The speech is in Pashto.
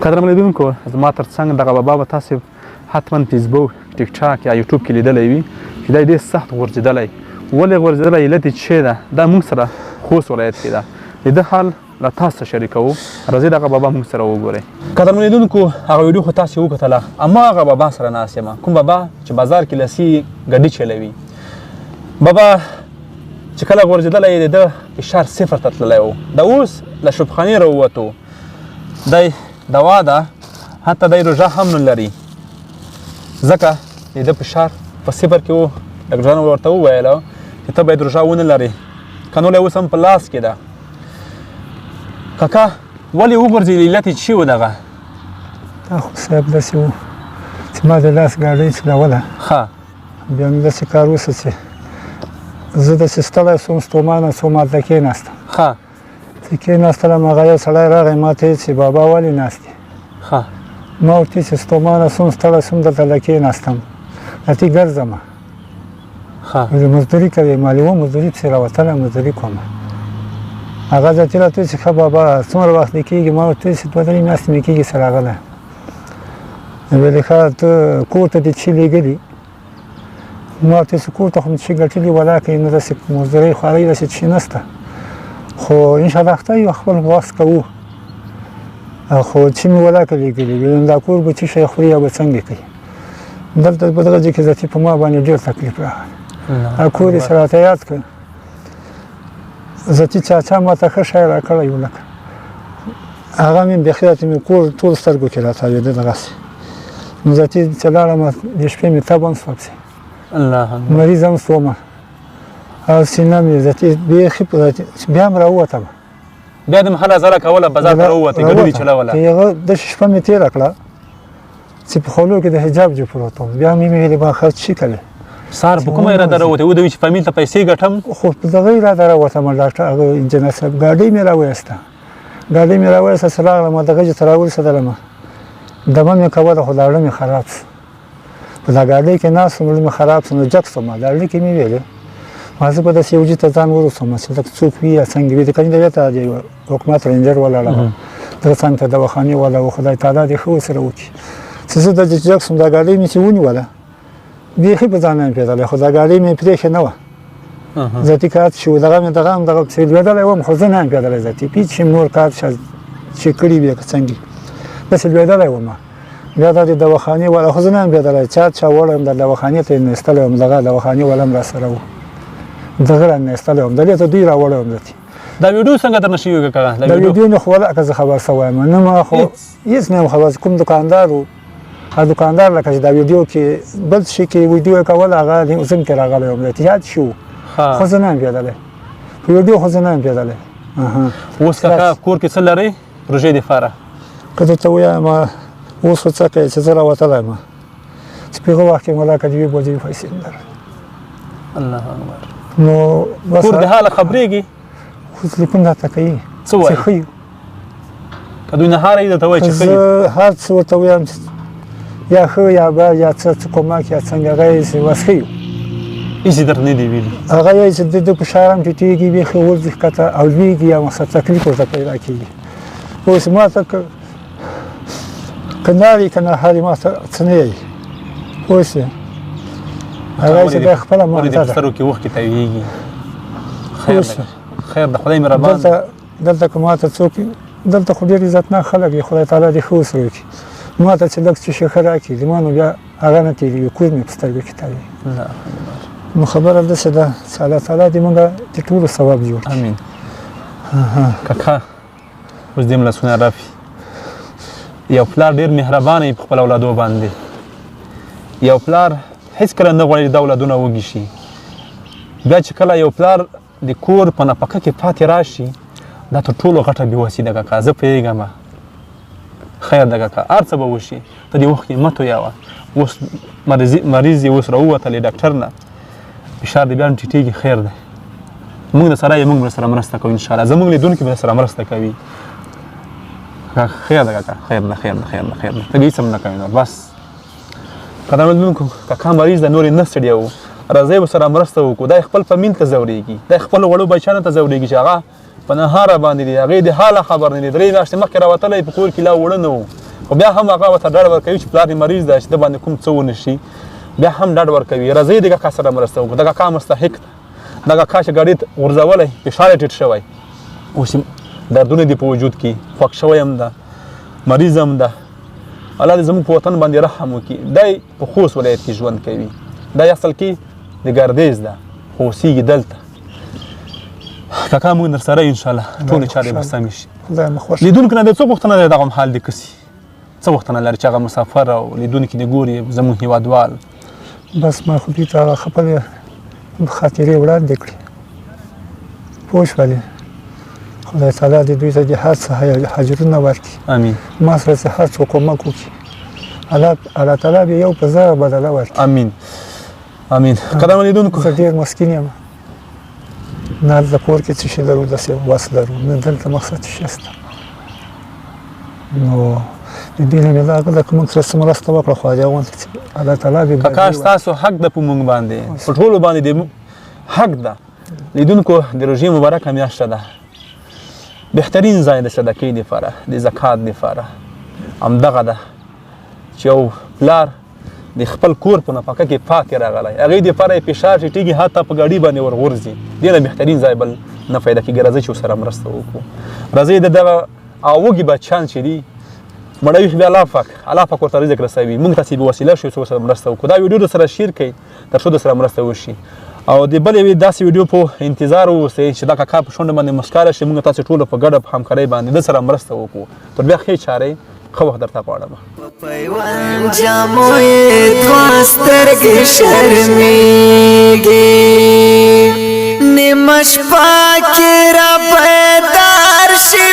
قدرمن لیدونکو زما تر څنګ دغه بابا به تاسې حتما فیسبوک ټیک ټاک یا یوټیوب کې لیدلی وي چې دا ډېر سخت غورځېدلی. ولې غورځېدلی علت یې څه ده؟ دا موږ سره خوست ولایت کې ده. د ده حال له تاسو سره شریکوو. راځئ دغه بابا موږ سره وګورئ. قدرمن لیدونکو هغه ویډیو خو تاسې وکتله. هماغه بابا سره ناست یم. کوم بابا چې بازار کې لسی ګډي چلوي. بابا چې کله غورځېدلی د ده فشار صفر ته تللی و. د اوس له شوبخانې راووتو. دی دوا ده، حتی دی روژه هم نه لري ځکه د ده فشار په صفر کې و. ډاکټرانو ورته وویله چې ته باید روژه ونه لرې، کنولی اوس هم په لاس کې ده. کاکا ولې وغورځېدې؟ علت یې څه و دغه؟ دا خو صاحب داسې و چې ما د لاس ګاډۍ چلوله. ښه بیا مې داسې کار وسو چې زه داسې ستړی سوم، ستومانه سوم، هلته کېناستم. ښه چې کېناستلم هغه یو سړی راغی ما ته چې بابا ولې ناست یې؟ ښه ما ورته چې ستومانه سوم، ستړی سوم، دلته له کېناستم، هلته ګرځمه. ښه مزدوري کوې؟ مالې و مزدوري پسې راوتلی، مزدوري کومه. هغه ذاتي راته وویل چې ښه بابا څومره وخت دې کېږي؟ ما ورته وویل چې 2-3 میاشتې مې کېږي چې راغلی. ویلې ښه ته کور ته دې څه لېږلي؟ ما ورته ویل چې کور ته خو مې څه ګټلي ولاکه یې نه، داسې مزدورۍ خوارۍ داسې څه نشته، خو انشاءالله خدای یو خپل وس کوو، خو چې مې ولاکه لېږلي. ویل دا کور به څه شی خوري یا به څنګه کوي؟ دلته په دغه ځای کې ذاتي په ما باندې ډېر تکلیف راغلی. کور یې سره راته یاد کړ. ذاتي چاچا ما ته ښه شی راکړی و، لکه هغه مې بیخي راته مې کور ټول سترګو کې راتاوېده دغسې. نو ذاتي چې لاړم د شپې مې تب هم شوه پسې، مریض هم شومه، او سینه مې ذاتي بیخي بیا هم راووتم. بیا د محله زله کوله، بازار ته راووتې، ګډوډي چلوله. هغه داسې شپه مې تېره کړه چې په خولو کې د حجاب جو پروت وم. بیا مې ویلې ما ښه څه کوې؟ سهار په کومه اراده راووتې؟ ودوي چې فامیل ته پیسې ګټم؟ خو په دغه اراده راووتم. ډاکټر هغه انجینر صاحب ګاډۍ مې راویسته، ګاډۍ مې راویسته چې راغلم دغه ځای ته راورسېدلم، دمه مې کوله خو دا زړه مې خراب شو. په دا ګاډۍ کې ناست وم، زړه مې خراب شو، نو جګ شوم. دا زړه کې مې ویلې ما زه به داسې یو ځای ته ځان ورسوم چې لږ څوک وي یا څنګه وي. د کندهار ته د حکومت رینجر ولاړه وه، دغه څنګ ته دواخانې والا و. خدای تعالی دې ښه ورسره وکړي چې زه داسې جګ شوم. دا ګاډۍ مې چې ونیوله بیخي په ځان نه مې پېژندلی، خو دا ګاډۍ مې پرېښې نه وه. ذاتي کار چې و دغه مې دغه هم دغه پسې لوېدلی وم، خو زه نه یم پېژندلی ذاتي پیچ چې نور کار چې کړي وي که څنګه داسې لوېدلی وم. بیا دا د دواخانې والا خو زه نه یم پېژندلی، چا وړی وم، د دواخانې ته یې نېستلی وم. دغه دواخانې والا هم راسره و، دغه را نېستلی وم، دلې ته دوی راوړی وم. ذاتي دا ویډیو څنګه درنه شوي وي کاکا؟ دا ویډیو نه خو ولاکه زه خبر شوی یم، نه ما خو هېڅ نه یم خبر. کوم دکاندار و، دوکاندار لکه چې دا ویډیو کې بل شي کې ویډیو یې کول، هغه زم کې راغلی وم، احتیاط شو، خو زه نه یم پېژندلی په ویډیو، خو زه نه یم پېژندلی. اوس کاکا کور کې څه لرئ روژې دپاره؟ که درته ووایم اوس خو څه کوې چې زه راوتلی یم، چې په هغه وخت کې ملاکه د یوې بجې پیسې نه لرل. الله اکبر. نو بس کور د حاله خبرېږي؟ خو تلیفون راته کوي څه وایي؟ چې ښه یو. که دوی نهاره یې درته وایي چې ښه یو؟ زه هر څه ورته ووایم یا ښه یا بد یا څه کومک یا څنګه، هغه یې چې بس ښه یو. هېڅ یې درته نه دي ویلي؟ هغه یې چې د فشار هم ټیټېږي، بیخي ورځي ښکته او لوېږي، یا مقصد تکلیف ورته پیدا کېږي. اوس ما ته که ناري که نهاري ما ته څه نه یایي. اوس یې هغه چې دا خپله معامله ده. په سترګو کې اوښکې تویېږي. خیر ده، خیر ده، خدای مهربان. دلته که ما ته څوک، دلته خو ډېر عزتناک خلک دي، خدای تعالی دې ښه ورسره وکړي. ما ته چې لږ څه شي ښه راکړي زما، نو بیا هغه نه تېرېږي، کور مې په سترګو کې تاوېږي. نو خبره داسې ده چې الله تعالی دې موږ د ټولو ثواب جوړ کړي. امین. کاکا اوس دې ملسونه رافي. یو پلار ډېر مهربانه وي په خپل اولادو باندې. یو پلار هېڅکله نه غواړي دا اولادونه وږي شي. بیا چې کله یو پلار د کور په نفقه کې پاتې راشي، دا تر ټولو غټه بېوسي ده کاکا. زه پوهېږم خیر ده کاکا، هر څه به وشي، ته دې وخت قیمت ویاوه. اوس مریض یې اوس راووتلی ډاکټر نه، فشار دې بیا هم ټیټېږي. خیر دی، موږ د سره یې، موږ به سره مرسته کوو انشاءالله. زموږ لیدونکي به سره مرسته کوي. خیر ده کاکا، خیر ده، خیر ده، خیر ده، خیر ده، ته هېڅ هم نه کوې. نو بس قدرمن لیدونکو، کاکا مریض ده، نور یې نه ستړی و. راځئ به سره مرسته وکړو. دا یې خپل فامیل ته ځورېږي، دا یې خپلو وړو بچیانو ته ځورېږي چې هغه په نهاره باندې دي، هغې د حاله خبر نه دي. 3 میاشتې مخکې راوتلی په کور کې لا وړه نه و، خو بیا هم هغه ورته ډاډ ورکوي چې پلار دې مریض دی چې ده باندې کوم څه ونه شي بیا هم ډاډ ورکوي راځئ د کاکا سره مرسته وکړو د کاکا مستحق ده د کاکا چې ګاډي غورځولی فشار یې ټیټ شوی اوس دردونه دي په وجود کې خوښ شوی هم ده مریض هم ده الله دې زموږ په وطن باندې رحم وکړي دی په خوست ولایت کې ژوند کوي دا اصل کې د ګردیز ده خو اوسېږي دلته کاکا موږ در سره انشاءالله ټولې چارې به سمې شي لیدونکو نه د څه غوښتنه دی دغه حال دې کسي څه غوښتنه لري چې هغه مسافر او لیدونکي دې ګوري زموږ هېوادوال بس ما خو دوی ته هغه خپلې خاطرې وړاندې کړي پوه شولې خدای تعالی دې دوی ته د هر څه حاجتونه ورکړي امین ما سره چې هر څوک کومک وکړي الله تعالی به یو په زر بدله ورکړي امین امین قدم لیدونکو زه ډېر مسکین یم نه هلته کور کې څه شي لرو داسې وس لرو نه دلته مقصد څه شته نو د دې نه مې دا کړه که موږ سره څه مرسته وکړه خواجه غوندې چې الله تعالی به کاکا ستاسو حق ده په موږ باندې په ټولو باندې د حق ده لیدونکو د روژې مبارکه میاشته ده بهترین ځای د صدقې دپاره د زکات دپاره همدغه ده چې یو پلار د خپل کور په نفقه کې پاتې راغلی هغې دپاره یې فشار ټیټېږي حتی په ګاډي باندې ورغورځي دې نه بهترین ځای بل نه پیدا کېږي راځئ چې ورسره مرسته وکړو راځئ د دغه اوږې بچیان چې دي مړوي خو بیا الله پاک ورته رزق رسوي موږ تاسې بوسیله شو چې ورسره مرسته وکړو دا ویډیو درسره شیر کړئ تر څو درسره مرسته وشي او د بل یوې داسې ویډیو په انتظار واوسئ چې دا کاکا په شونډه باندې مسکاره شي موږ تاسې ټولو په ګډه په همکارۍ باندې ده سره مرسته وکړو تر بیا ښې چارې ښه وخت درته غواړم پیوند جامو یې دوه سترګې شرمېږي نیمه شپه کې را بیدار شي